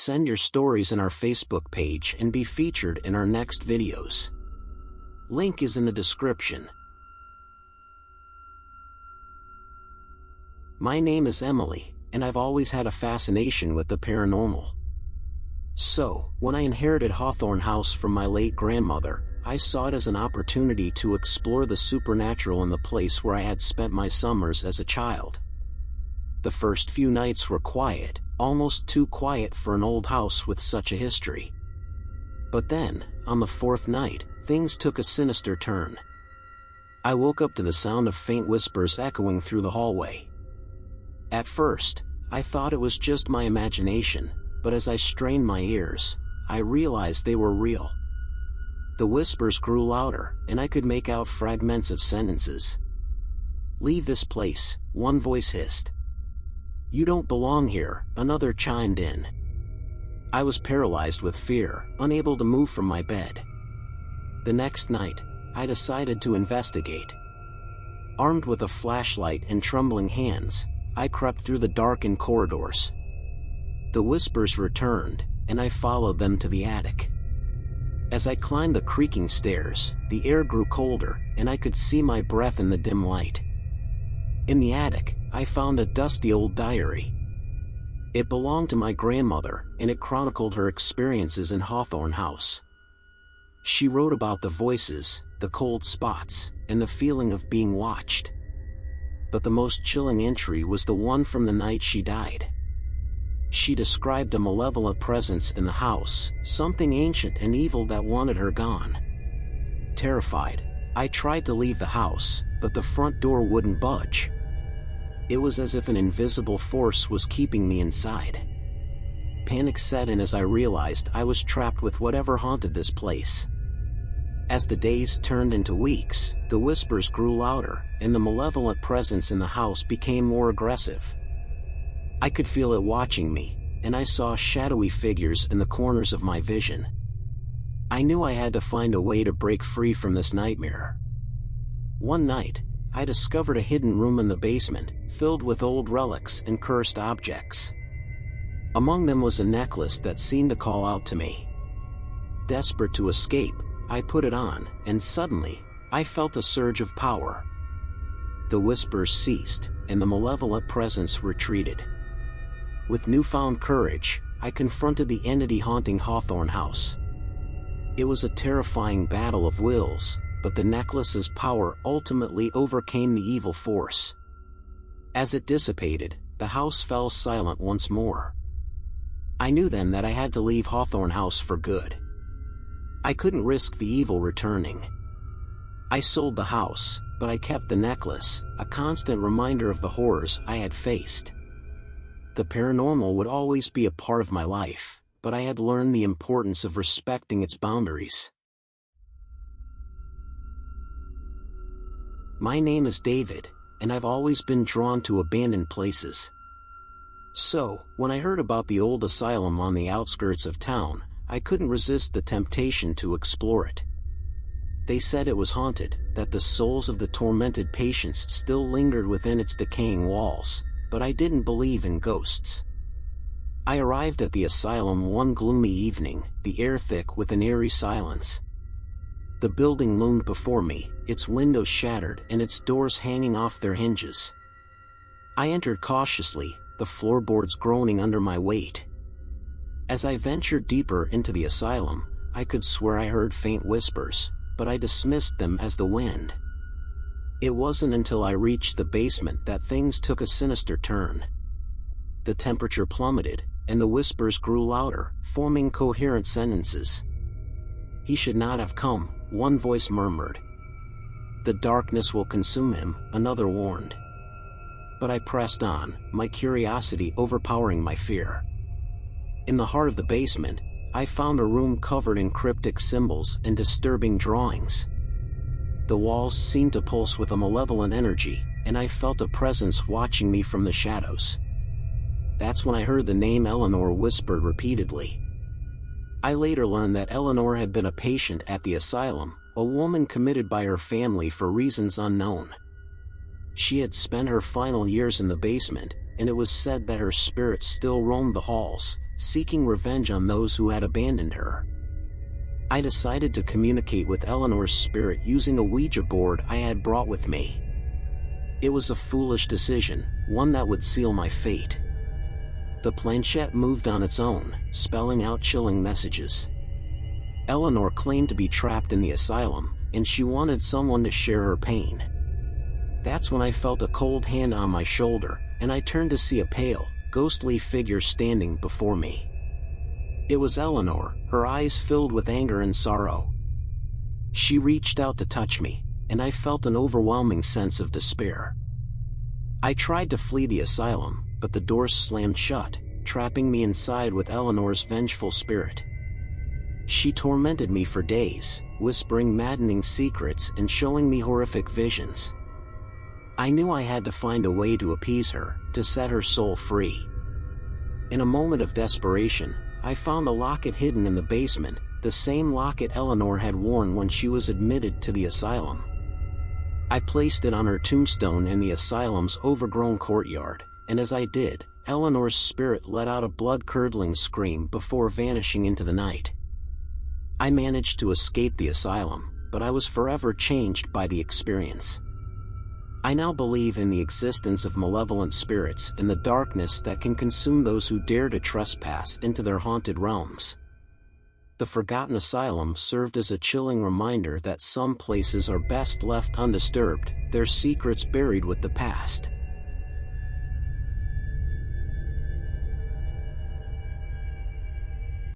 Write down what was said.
send your stories in our Facebook page and be featured in our next videos. Link is in the description. My name is Emily, and I've always had a fascination with the paranormal. So, when I inherited Hawthorne House from my late grandmother, I saw it as an opportunity to explore the supernatural in the place where I had spent my summers as a child. The first few nights were quiet, almost too quiet for an old house with such a history. But then, on the fourth night, things took a sinister turn. I woke up to the sound of faint whispers echoing through the hallway. At first, I thought it was just my imagination, but as I strained my ears, I realized they were real. The whispers grew louder, and I could make out fragments of sentences. "Leave this place," one voice hissed. "You don't belong here," another chimed in. I was paralyzed with fear, unable to move from my bed. The next night, I decided to investigate. Armed with a flashlight and trembling hands, I crept through the darkened corridors. The whispers returned, and I followed them to the attic. As I climbed the creaking stairs, the air grew colder, and I could see my breath in the dim light. In the attic, I found a dusty old diary. It belonged to my grandmother, and it chronicled her experiences in Hawthorne House. She wrote about the voices, the cold spots, and the feeling of being watched. But the most chilling entry was the one from the night she died. She described a malevolent presence in the house, something ancient and evil that wanted her gone. Terrified, I tried to leave the house, but the front door wouldn't budge. It was as if an invisible force was keeping me inside. Panic set in as I realized I was trapped with whatever haunted this place. As the days turned into weeks, the whispers grew louder, and the malevolent presence in the house became more aggressive. I could feel it watching me, and I saw shadowy figures in the corners of my vision. I knew I had to find a way to break free from this nightmare. One night, I discovered a hidden room in the basement, filled with old relics and cursed objects. Among them was a necklace that seemed to call out to me. Desperate to escape, I put it on, and suddenly, I felt a surge of power. The whispers ceased, and the malevolent presence retreated. With newfound courage, I confronted the entity haunting Hawthorne House. It was a terrifying battle of wills, but the necklace's power ultimately overcame the evil force. As it dissipated, the house fell silent once more. I knew then that I had to leave Hawthorne House for good. I couldn't risk the evil returning. I sold the house, but I kept the necklace, a constant reminder of the horrors I had faced. The paranormal would always be a part of my life, but I had learned the importance of respecting its boundaries. My name is David, and I've always been drawn to abandoned places. So, when I heard about the old asylum on the outskirts of town, I couldn't resist the temptation to explore it. They said it was haunted, that the souls of the tormented patients still lingered within its decaying walls, but I didn't believe in ghosts. I arrived at the asylum one gloomy evening, the air thick with an eerie silence. The building loomed before me, its windows shattered and its doors hanging off their hinges. I entered cautiously, the floorboards groaning under my weight. As I ventured deeper into the asylum, I could swear I heard faint whispers, but I dismissed them as the wind. It wasn't until I reached the basement that things took a sinister turn. The temperature plummeted, and the whispers grew louder, forming coherent sentences. "He should not have come," one voice murmured. "The darkness will consume him," another warned. But I pressed on, my curiosity overpowering my fear. In the heart of the basement, I found a room covered in cryptic symbols and disturbing drawings. The walls seemed to pulse with a malevolent energy, and I felt a presence watching me from the shadows. That's when I heard the name Eleanor whispered repeatedly. I later learned that Eleanor had been a patient at the asylum, a woman committed by her family for reasons unknown. She had spent her final years in the basement, and it was said that her spirit still roamed the halls, seeking revenge on those who had abandoned her. I decided to communicate with Eleanor's spirit using a Ouija board I had brought with me. It was a foolish decision, one that would seal my fate. The planchette moved on its own, spelling out chilling messages. Eleanor claimed to be trapped in the asylum, and she wanted someone to share her pain. That's when I felt a cold hand on my shoulder, and I turned to see a pale, ghostly figure standing before me. It was Eleanor, her eyes filled with anger and sorrow. She reached out to touch me, and I felt an overwhelming sense of despair. I tried to flee the asylum, but the doors slammed shut, trapping me inside with Eleanor's vengeful spirit. She tormented me for days, whispering maddening secrets and showing me horrific visions. I knew I had to find a way to appease her, to set her soul free. In a moment of desperation, I found a locket hidden in the basement, the same locket Eleanor had worn when she was admitted to the asylum. I placed it on her tombstone in the asylum's overgrown courtyard, and as I did, Eleanor's spirit let out a blood-curdling scream before vanishing into the night. I managed to escape the asylum, but I was forever changed by the experience. I now believe in the existence of malevolent spirits and the darkness that can consume those who dare to trespass into their haunted realms. The Forgotten Asylum served as a chilling reminder that some places are best left undisturbed, their secrets buried with the past.